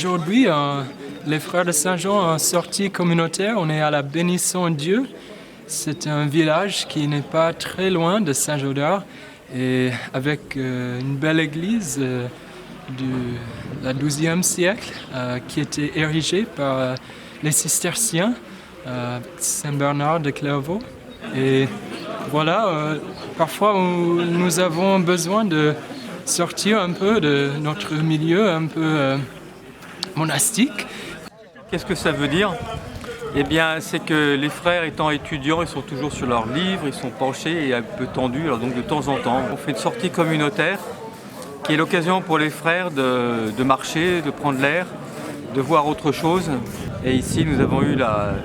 Aujourd'hui, les frères de Saint-Jean en sortie communautaire, on est à la Bénisson-Dieu. C'est un village qui n'est pas très loin de Saint-Jean-d'Arc et avec une belle église du XIIe siècle qui était érigée par les cisterciens, Saint-Bernard de Clairvaux. Et voilà, parfois nous avons besoin de sortir un peu de notre milieu un peu monastique. Qu'est-ce que ça veut dire ? Eh bien, c'est que les frères étant étudiants, ils sont toujours sur leurs livres, ils sont penchés et un peu tendus. Alors donc de temps en temps, on fait une sortie communautaire qui est l'occasion pour les frères de marcher, de prendre l'air, de voir autre chose. Et ici, nous avons eu la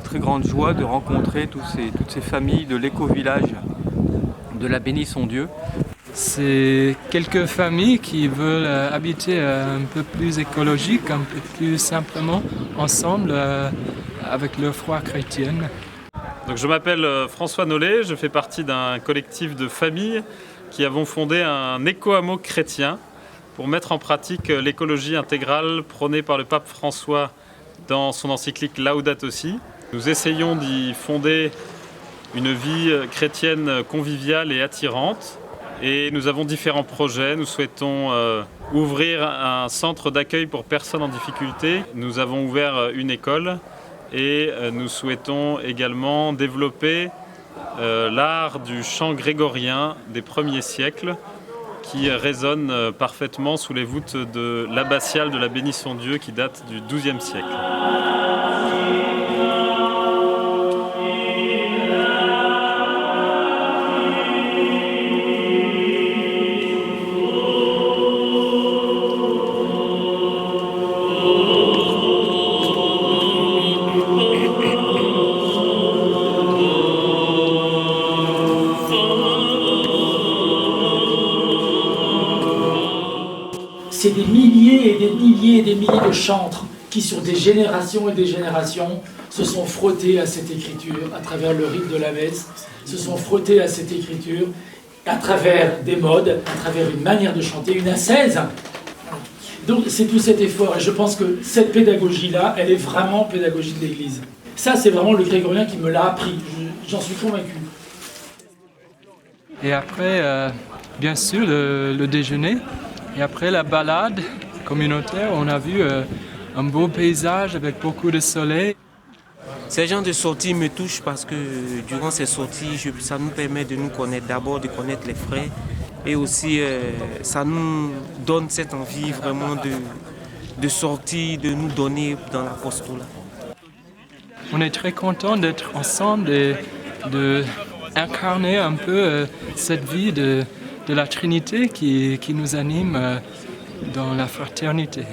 très grande joie de rencontrer toutes ces familles de l'éco-village de la Bénisson-Dieu. C'est quelques familles qui veulent habiter un peu plus écologique, un peu plus simplement ensemble avec leur foi chrétienne. Donc je m'appelle François Nollet, je fais partie d'un collectif de familles qui avons fondé un éco-hameau chrétien pour mettre en pratique l'écologie intégrale prônée par le pape François dans son encyclique Laudato Si. Nous essayons d'y fonder une vie chrétienne conviviale et attirante. Et nous avons différents projets. Nous souhaitons ouvrir un centre d'accueil pour personnes en difficulté. Nous avons ouvert une école et nous souhaitons également développer l'art du chant grégorien des premiers siècles qui résonne parfaitement sous les voûtes de l'abbatiale de la Bénisson-Dieu qui date du XIIe siècle. C'est des milliers et des milliers et des milliers de chantres qui, sur des générations et des générations, se sont frottés à cette écriture, à travers le rite de la messe, se sont frottés à cette écriture, à travers des modes, à travers une manière de chanter, une ascèse. Donc c'est tout cet effort, et je pense que cette pédagogie-là, elle est vraiment pédagogie de l'Église. Ça, c'est vraiment le grégorien qui me l'a appris, j'en suis convaincu. Et après, bien sûr, le déjeuner. Et après la balade communautaire, on a vu un beau paysage avec beaucoup de soleil. Ces genres de sorties me touchent parce que durant ces sorties, ça nous permet de nous connaître, d'abord de connaître les frères. Et aussi, ça nous donne cette envie vraiment de sortir, de nous donner dans l'apostolat. On est très content d'être ensemble et d'incarner un peu cette vie de la Trinité qui nous anime dans la fraternité.